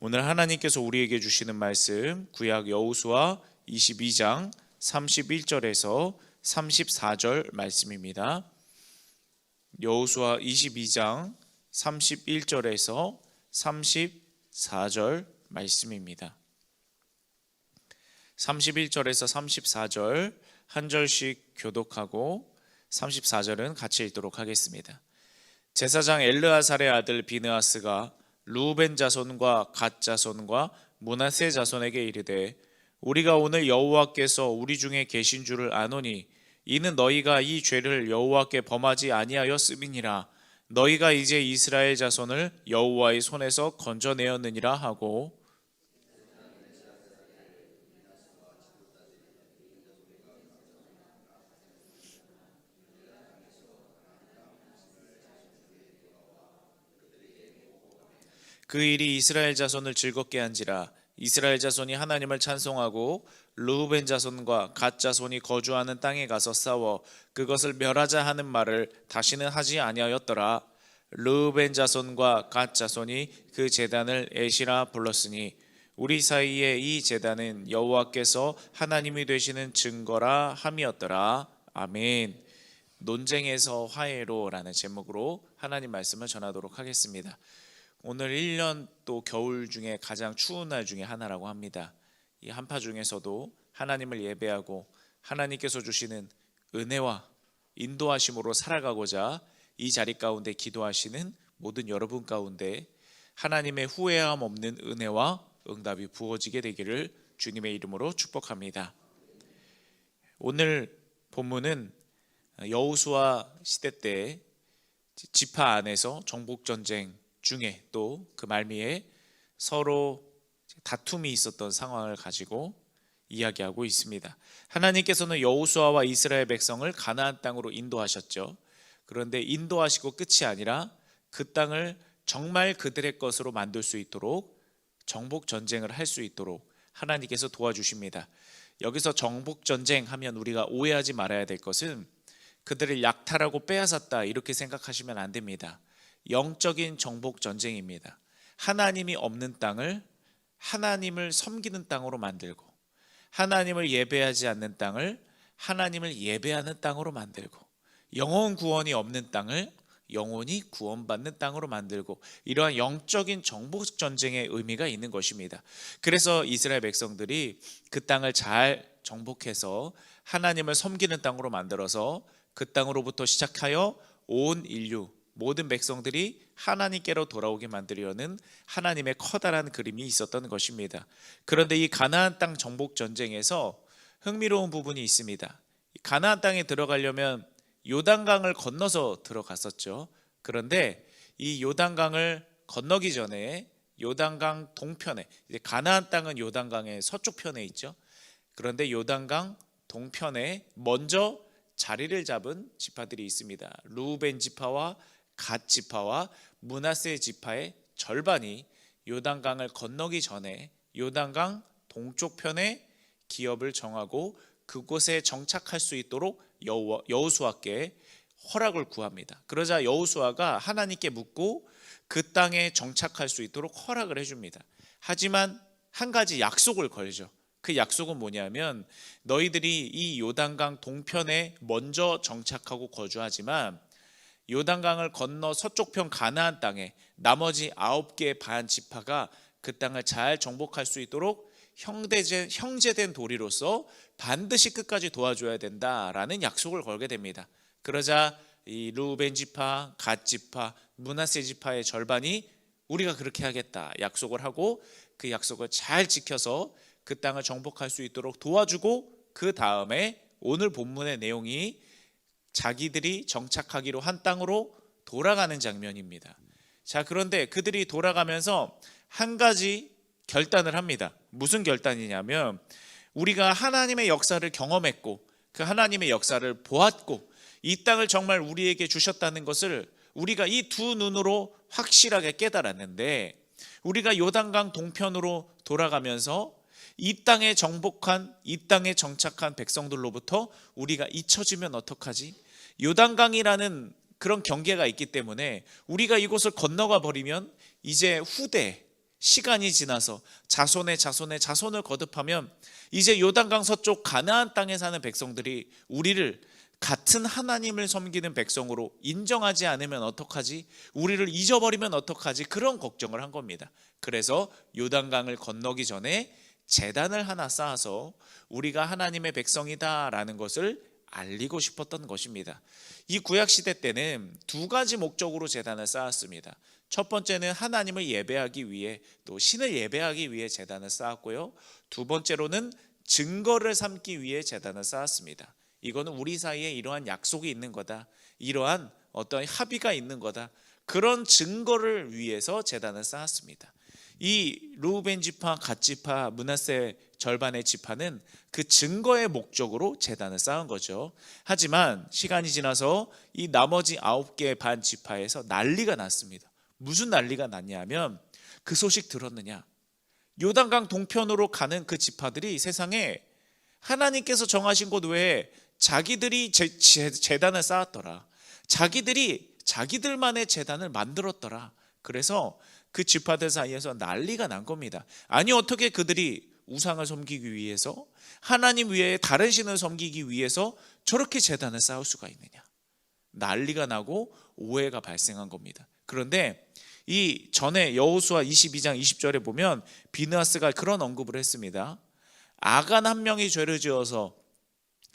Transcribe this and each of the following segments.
오늘 하나님께서 우리에게 주시는 말씀 구약 여호수아 22장 31절에서 34절 말씀입니다. 여호수아 22장 31절에서 34절 말씀입니다. 31절에서 34절 한 절씩 교독하고 34절은 같이 읽도록 하겠습니다. 제사장 엘르아살의 아들 비느하스가 루벤 자손과 갓 자손과 므낫세 자손에게 이르되 우리가 오늘 여호와께서 우리 중에 계신 줄을 아노니 이는 너희가 이 죄를 여호와께 범하지 아니하였음이니라. 너희가 이제 이스라엘 자손을 여호와의 손에서 건져내었느니라 하고 그 일이 이스라엘 자손을 즐겁게 한지라. 이스라엘 자손이 하나님을 찬송하고 르우벤 자손과 갓 자손이 거주하는 땅에 가서 싸워 그것을 멸하자 하는 말을 다시는 하지 아니하였더라. 르우벤 자손과 갓 자손이 그 제단을 에시라 불렀으니 우리 사이에 이 제단은 여호와께서 하나님이 되시는 증거라 함이었더라. 아멘. 논쟁에서 화해로라는 제목으로 하나님 말씀을 전하도록 하겠습니다. 오늘 1년 또 겨울 중에 가장 추운 날 중에 하나라고 합니다. 이 한파 중에서도 하나님을 예배하고 하나님께서 주시는 은혜와 인도하심으로 살아가고자 이 자리 가운데 기도하시는 모든 여러분 가운데 하나님의 후회함 없는 은혜와 응답이 부어지게 되기를 주님의 이름으로 축복합니다. 오늘 본문은 여호수아 시대 때 지파 안에서 정복전쟁 중에 또 그 말미에 서로 다툼이 있었던 상황을 가지고 이야기하고 있습니다. 하나님께서는 여호수아와 이스라엘 백성을 가나안 땅으로 인도하셨죠. 그런데 인도하시고 끝이 아니라 그 땅을 정말 그들의 것으로 만들 수 있도록 정복 전쟁을 할 수 있도록 하나님께서 도와주십니다. 여기서 정복 전쟁 하면 우리가 오해하지 말아야 될 것은 그들을 약탈하고 빼앗았다 이렇게 생각하시면 안 됩니다. 영적인 정복 전쟁입니다. 하나님이 없는 땅을 하나님을 섬기는 땅으로 만들고 하나님을 예배하지 않는 땅을 하나님을 예배하는 땅으로 만들고 영혼 구원이 없는 땅을 영혼이 구원받는 땅으로 만들고 이러한 영적인 정복 전쟁의 의미가 있는 것입니다. 그래서 이스라엘 백성들이 그 땅을 잘 정복해서 하나님을 섬기는 땅으로 만들어서 그 땅으로부터 시작하여 온 인류 모든 백성들이 하나님께로 돌아오게 만들려는 하나님의 커다란 그림이 있었던 것입니다. 그런데 이 가나안 땅 정복 전쟁에서 흥미로운 부분이 있습니다. 가나안 땅에 들어가려면 요단강을 건너서 들어갔었죠. 그런데 이 요단강을 건너기 전에 요단강 동편에, 이제 가나안 땅은 요단강의 서쪽 편에 있죠. 그런데 요단강 동편에 먼저 자리를 잡은 지파들이 있습니다. 르우벤 지파와 갓 지파와 므낫세 지파의 절반이 요단강을 건너기 전에 요단강 동쪽 편에 기업을 정하고 그곳에 정착할 수 있도록 여호수아께 허락을 구합니다. 그러자 여호수아가 하나님께 묻고 그 땅에 정착할 수 있도록 허락을 해줍니다. 하지만 한 가지 약속을 걸죠. 그 약속은 뭐냐면 너희들이 이 요단강 동편에 먼저 정착하고 거주하지만 요단강을 건너 서쪽편 가나안 땅에 나머지 9개의 반 지파가 그 땅을 잘 정복할 수 있도록 형제된 도리로서 반드시 끝까지 도와줘야 된다라는 약속을 걸게 됩니다. 그러자 이 르우벤 지파, 갓 지파, 므낫세 지파의 절반이 우리가 그렇게 하겠다 약속을 하고 그 약속을 잘 지켜서 그 땅을 정복할 수 있도록 도와주고 그 다음에 오늘 본문의 내용이 자기들이 정착하기로 한 땅으로 돌아가는 장면입니다. 자, 그런데 그들이 돌아가면서 한 가지 결단을 합니다. 무슨 결단이냐면 우리가 하나님의 역사를 경험했고 그 하나님의 역사를 보았고 이 땅을 정말 우리에게 주셨다는 것을 우리가 이 두 눈으로 확실하게 깨달았는데 우리가 요단강 동편으로 돌아가면서 이 땅에 정복한 이 땅에 정착한 백성들로부터 우리가 잊혀지면 어떡하지? 요단강이라는 그런 경계가 있기 때문에 우리가 이곳을 건너가 버리면 이제 후대 시간이 지나서 자손의 자손을 거듭하면 이제 요단강 서쪽 가나안 땅에 사는 백성들이 우리를 같은 하나님을 섬기는 백성으로 인정하지 않으면 어떡하지? 우리를 잊어버리면 어떡하지? 그런 걱정을 한 겁니다. 그래서 요단강을 건너기 전에 제단을 하나 쌓아서 우리가 하나님의 백성이다라는 것을 알리고 싶었던 것입니다. 이 구약시대 때는 두 가지 목적으로 제단을 쌓았습니다. 첫 번째는 하나님을 예배하기 위해, 또 신을 예배하기 위해 제단을 쌓았고요. 두 번째로는 증거를 삼기 위해 제단을 쌓았습니다. 이거는 우리 사이에 이러한 약속이 있는 거다, 이러한 어떤 합의가 있는 거다, 그런 증거를 위해서 제단을 쌓았습니다. 이 르우벤 지파, 갓 지파, 므낫세 절반의 지파는 그 증거의 목적으로 제단을 쌓은 거죠. 하지만 시간이 지나서 이 나머지 9개 반 지파에서 난리가 났습니다. 무슨 난리가 났냐면, 그 소식 들었느냐? 요단강 동편으로 가는 그 지파들이 세상에 하나님께서 정하신 곳 외에 자기들이 제단을 쌓았더라. 자기들이 자기들만의 제단을 만들었더라. 그래서 그 지파들 사이에서 난리가 난 겁니다. 아니, 어떻게 그들이 우상을 섬기기 위해서, 하나님 외에 다른 신을 섬기기 위해서 저렇게 제단을 쌓을 수가 있느냐? 난리가 나고 오해가 발생한 겁니다. 그런데 이 전에 여호수아 22장 20절에 보면 비느하스가 그런 언급을 했습니다. 아간 한 명이 죄를 지어서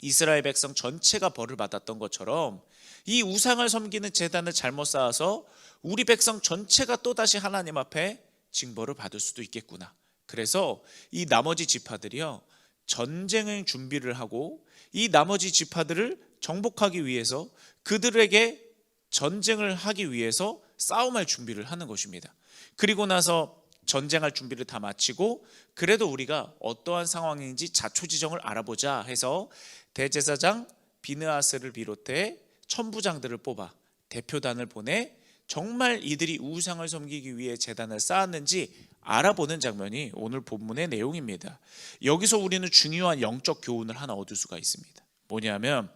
이스라엘 백성 전체가 벌을 받았던 것처럼 이 우상을 섬기는 제단을 잘못 쌓아서 우리 백성 전체가 또다시 하나님 앞에 징벌을 받을 수도 있겠구나. 그래서 이 나머지 지파들이요, 전쟁을 준비를 하고 이 나머지 지파들을 정복하기 위해서, 그들에게 전쟁을 하기 위해서 싸움할 준비를 하는 것입니다. 그리고 나서 전쟁할 준비를 다 마치고, 그래도 우리가 어떠한 상황인지 자초지정을 알아보자 해서 대제사장 비느하스를 비롯해 천부장들을 뽑아 대표단을 보내 정말 이들이 우상을 섬기기 위해 제단을 쌓았는지 알아보는 장면이 오늘 본문의 내용입니다. 여기서 우리는 중요한 영적 교훈을 하나 얻을 수가 있습니다. 뭐냐면,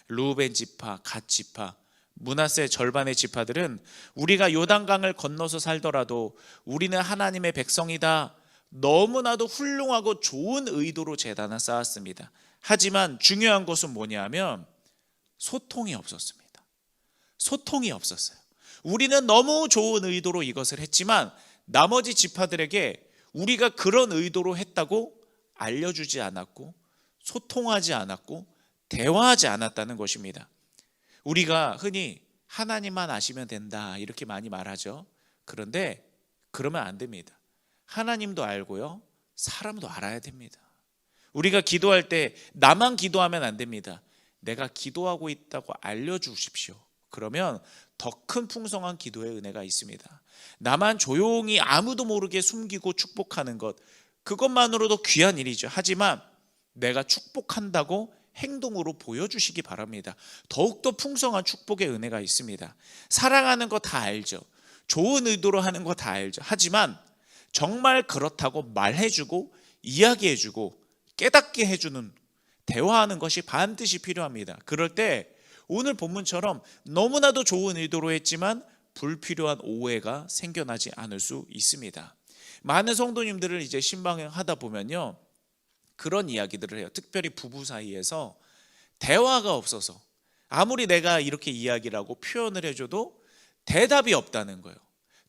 르우벤 지파, 갓 지파, 므낫세 절반의 지파들은 우리가 요단강을 건너서 살더라도 우리는 하나님의 백성이다, 너무나도 훌륭하고 좋은 의도로 제단을 쌓았습니다. 하지만 중요한 것은 뭐냐면 소통이 없었습니다. 소통이 없었어요. 우리는 너무 좋은 의도로 이것을 했지만 나머지 지파들에게 우리가 그런 의도로 했다고 알려주지 않았고, 소통하지 않았고, 대화하지 않았다는 것입니다. 우리가 흔히 하나님만 아시면 된다 이렇게 많이 말하죠. 그런데 그러면 안 됩니다. 하나님도 알고요, 사람도 알아야 됩니다. 우리가 기도할 때 나만 기도하면 안 됩니다. 내가 기도하고 있다고 알려주십시오. 그러면 더 큰 풍성한 기도의 은혜가 있습니다. 나만 조용히 아무도 모르게 숨기고 축복하는 것, 그것만으로도 귀한 일이죠. 하지만 내가 축복한다고 행동으로 보여주시기 바랍니다. 더욱더 풍성한 축복의 은혜가 있습니다. 사랑하는 거 다 알죠. 좋은 의도로 하는 거 다 알죠. 하지만 정말 그렇다고 말해주고 이야기해주고 깨닫게 해주는, 대화하는 것이 반드시 필요합니다. 그럴 때 오늘 본문처럼 너무나도 좋은 의도로 했지만 불필요한 오해가 생겨나지 않을 수 있습니다. 많은 성도님들을 이제 신방하다 보면요, 그런 이야기들을 해요. 특별히 부부 사이에서 대화가 없어서 아무리 내가 이렇게 이야기를 하고 표현을 해줘도 대답이 없다는 거예요.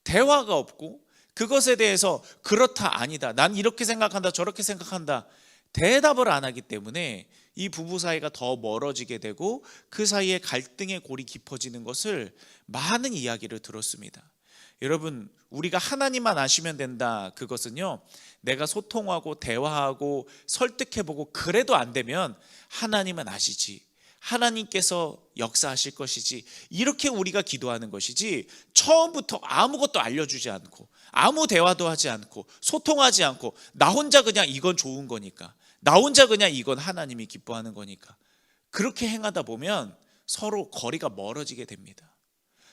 대화가 없고 그것에 대해서 그렇다, 아니다, 난 이렇게 생각한다, 저렇게 생각한다, 대답을 안 하기 때문에 이 부부 사이가 더 멀어지게 되고 그 사이에 갈등의 골이 깊어지는 것을 많은 이야기를 들었습니다. 여러분, 우리가 하나님만 아시면 된다, 그것은요, 내가 소통하고 대화하고 설득해보고 그래도 안 되면 하나님은 아시지, 하나님께서 역사하실 것이지, 이렇게 우리가 기도하는 것이지, 처음부터 아무것도 알려주지 않고 아무 대화도 하지 않고 소통하지 않고 나 혼자 그냥 이건 좋은 거니까, 나 혼자 그냥 이건 하나님이 기뻐하는 거니까, 그렇게 행하다 보면 서로 거리가 멀어지게 됩니다.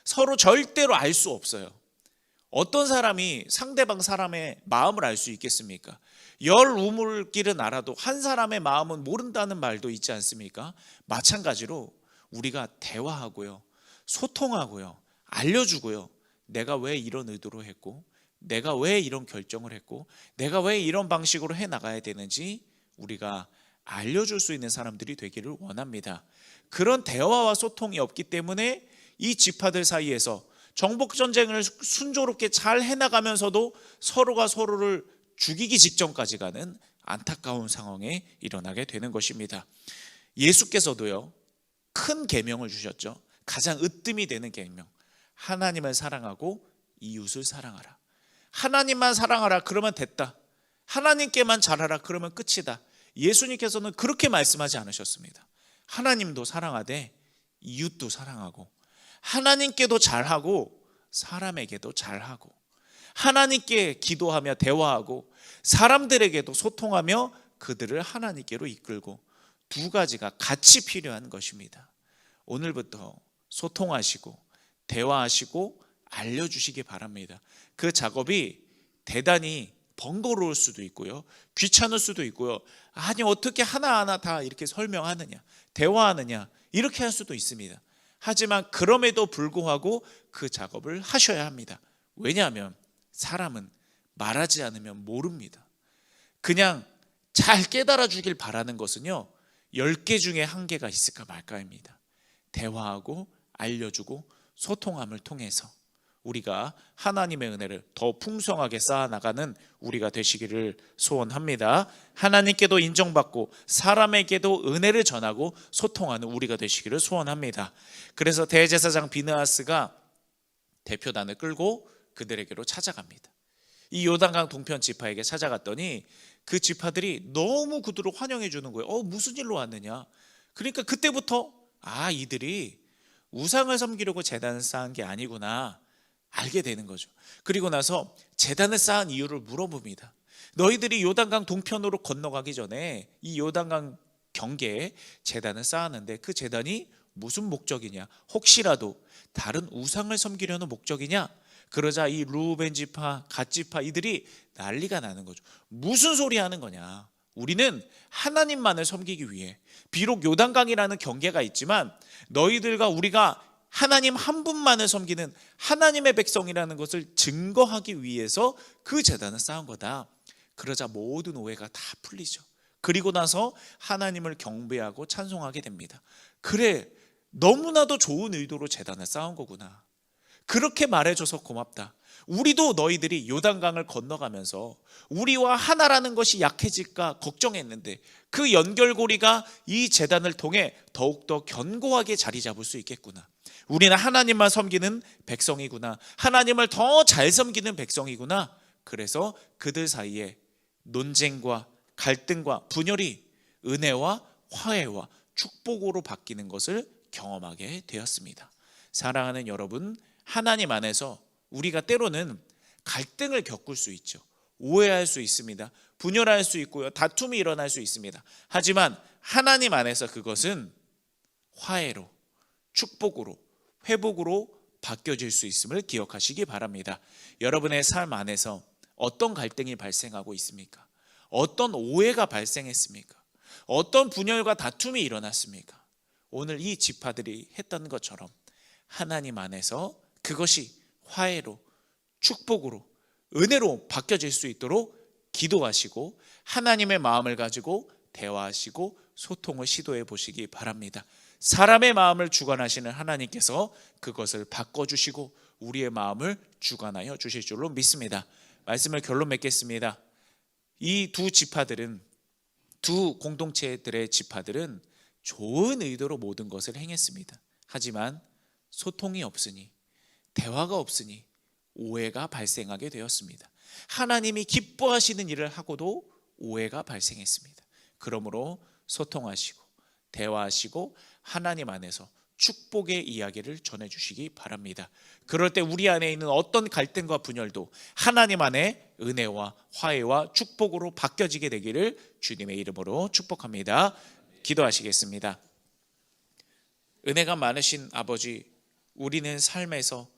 서로 절대로 알 수 없어요. 어떤 사람이 상대방 사람의 마음을 알 수 있겠습니까? 열 우물길은 알아도 한 사람의 마음은 모른다는 말도 있지 않습니까? 마찬가지로 우리가 대화하고요, 소통하고요, 알려주고요, 내가 왜 이런 의도로 했고 내가 왜 이런 결정을 했고 내가 왜 이런 방식으로 해나가야 되는지 우리가 알려줄 수 있는 사람들이 되기를 원합니다. 그런 대화와 소통이 없기 때문에 이 지파들 사이에서 정복전쟁을 순조롭게 잘 해나가면서도 서로가 서로를 죽이기 직전까지 가는 안타까운 상황에 일어나게 되는 것입니다. 예수께서도요, 큰 계명을 주셨죠. 가장 으뜸이 되는 계명, 하나님을 사랑하고 이웃을 사랑하라. 하나님만 사랑하라 그러면 됐다. 하나님께만 잘하라 그러면 끝이다. 예수님께서는 그렇게 말씀하지 않으셨습니다. 하나님도 사랑하되 이웃도 사랑하고, 하나님께도 잘하고 사람에게도 잘하고, 하나님께 기도하며 대화하고 사람들에게도 소통하며 그들을 하나님께로 이끌고, 두 가지가 같이 필요한 것입니다. 오늘부터 소통하시고 대화하시고 알려주시기 바랍니다. 그 작업이 대단히 번거로울 수도 있고요, 귀찮을 수도 있고요. 아니 어떻게 하나하나 다 이렇게 설명하느냐, 대화하느냐, 이렇게 할 수도 있습니다. 하지만 그럼에도 불구하고 그 작업을 하셔야 합니다. 왜냐하면 사람은 말하지 않으면 모릅니다. 그냥 잘 깨달아 주길 바라는 것은요, 10개 중에 1개가 있을까 말까입니다. 대화하고 알려주고 소통함을 통해서 우리가 하나님의 은혜를 더 풍성하게 쌓아나가는 우리가 되시기를 소원합니다. 하나님께도 인정받고 사람에게도 은혜를 전하고 소통하는 우리가 되시기를 소원합니다. 그래서 대제사장 비느하스가 대표단을 끌고 그들에게로 찾아갑니다. 이 요단강 동편 지파에게 찾아갔더니 그 지파들이 너무 그들을 환영해 주는 거예요. 무슨 일로 왔느냐. 그러니까 그때부터 이들이 우상을 섬기려고 제단을 쌓은 게 아니구나 알게 되는 거죠. 그리고 나서 제단을 쌓은 이유를 물어봅니다. 너희들이 요단강 동편으로 건너가기 전에 이 요단강 경계에 제단을 쌓았는데 그 제단이 무슨 목적이냐, 혹시라도 다른 우상을 섬기려는 목적이냐. 그러자 이 르우벤 지파, 갓 지파 이들이 난리가 나는 거죠. 무슨 소리 하는 거냐. 우리는 하나님만을 섬기기 위해, 비록 요단강이라는 경계가 있지만 너희들과 우리가 하나님 한 분만을 섬기는 하나님의 백성이라는 것을 증거하기 위해서 그 제단을 쌓은 거다. 그러자 모든 오해가 다 풀리죠. 그리고 나서 하나님을 경배하고 찬송하게 됩니다. 그래, 너무나도 좋은 의도로 제단을 쌓은 거구나. 그렇게 말해줘서 고맙다. 우리도 너희들이 요단강을 건너가면서 우리와 하나라는 것이 약해질까 걱정했는데 그 연결고리가 이 제단을 통해 더욱더 견고하게 자리 잡을 수 있겠구나. 우리는 하나님만 섬기는 백성이구나. 하나님을 더 잘 섬기는 백성이구나. 그래서 그들 사이에 논쟁과 갈등과 분열이 은혜와 화해와 축복으로 바뀌는 것을 경험하게 되었습니다. 사랑하는 여러분, 하나님 안에서 우리가 때로는 갈등을 겪을 수 있죠. 오해할 수 있습니다. 분열할 수 있고요. 다툼이 일어날 수 있습니다. 하지만 하나님 안에서 그것은 화해로, 축복으로, 회복으로 바뀌어질 수 있음을 기억하시기 바랍니다. 여러분의 삶 안에서 어떤 갈등이 발생하고 있습니까? 어떤 오해가 발생했습니까? 어떤 분열과 다툼이 일어났습니까? 오늘 이 지파들이 했던 것처럼 하나님 안에서 그것이 화해로, 축복으로, 은혜로 바뀌어질 수 있도록 기도하시고 하나님의 마음을 가지고 대화하시고 소통을 시도해 보시기 바랍니다. 사람의 마음을 주관하시는 하나님께서 그것을 바꿔주시고 우리의 마음을 주관하여 주실 줄로 믿습니다. 말씀을 결론 맺겠습니다. 이 두 지파들은, 두 공동체들의 지파들은 좋은 의도로 모든 것을 행했습니다. 하지만 소통이 없으니, 대화가 없으니 오해가 발생하게 되었습니다. 하나님이 기뻐하시는 일을 하고도 오해가 발생했습니다. 그러므로 소통하시고 대화하시고 하나님 안에서 축복의 이야기를 전해주시기 바랍니다. 그럴 때 우리 안에 있는 어떤 갈등과 분열도 하나님 안에 은혜와 화해와 축복으로 바뀌어지게 되기를 주님의 이름으로 축복합니다. 기도하시겠습니다. 은혜가 많으신 아버지, 우리는 삶에서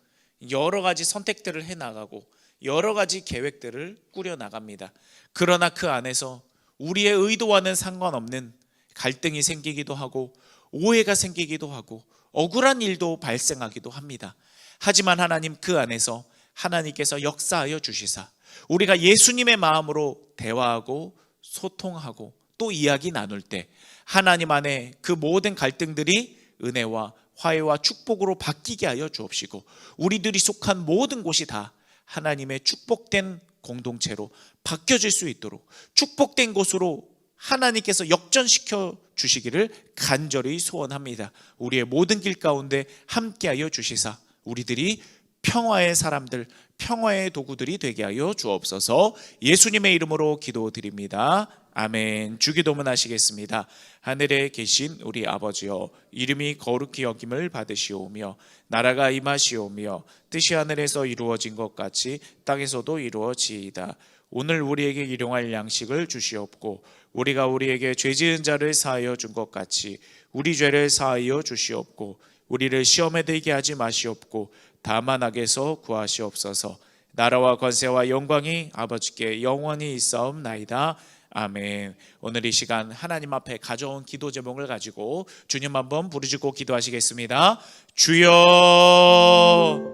여러 가지 선택들을 해나가고 여러 가지 계획들을 꾸려나갑니다. 그러나 그 안에서 우리의 의도와는 상관없는 갈등이 생기기도 하고 오해가 생기기도 하고 억울한 일도 발생하기도 합니다. 하지만 하나님, 그 안에서 하나님께서 역사하여 주시사 우리가 예수님의 마음으로 대화하고 소통하고 또 이야기 나눌 때 하나님 안에 그 모든 갈등들이 은혜와 화해와 축복으로 바뀌게 하여 주옵시고 우리들이 속한 모든 곳이 다 하나님의 축복된 공동체로 바뀌어질 수 있도록 축복된 곳으로 하나님께서 역전시켜 주시기를 간절히 소원합니다. 우리의 모든 길 가운데 함께하여 주시사 우리들이 평화의 사람들, 평화의 도구들이 되게 하여 주옵소서. 예수님의 이름으로 기도드립니다. 아멘. 주기도문 하시겠습니다. 하늘에 계신 우리 아버지여, 이름이 거룩히 여김을 받으시오며 나라가 임하시오며 뜻이 하늘에서 이루어진 것 같이 땅에서도 이루어지이다. 오늘 우리에게 일용할 양식을 주시옵고 우리가 우리에게 죄지은 자를 사하여 준 것 같이 우리 죄를 사하여 주시옵고 우리를 시험에 들게 하지 마시옵고 다만 악에서 구하시옵소서. 나라와 권세와 영광이 아버지께 영원히 있사옵나이다. 아멘. 오늘 이 시간 하나님 앞에 가져온 기도 제목을 가지고 주님 한번 부르짖고 기도하시겠습니다. 주여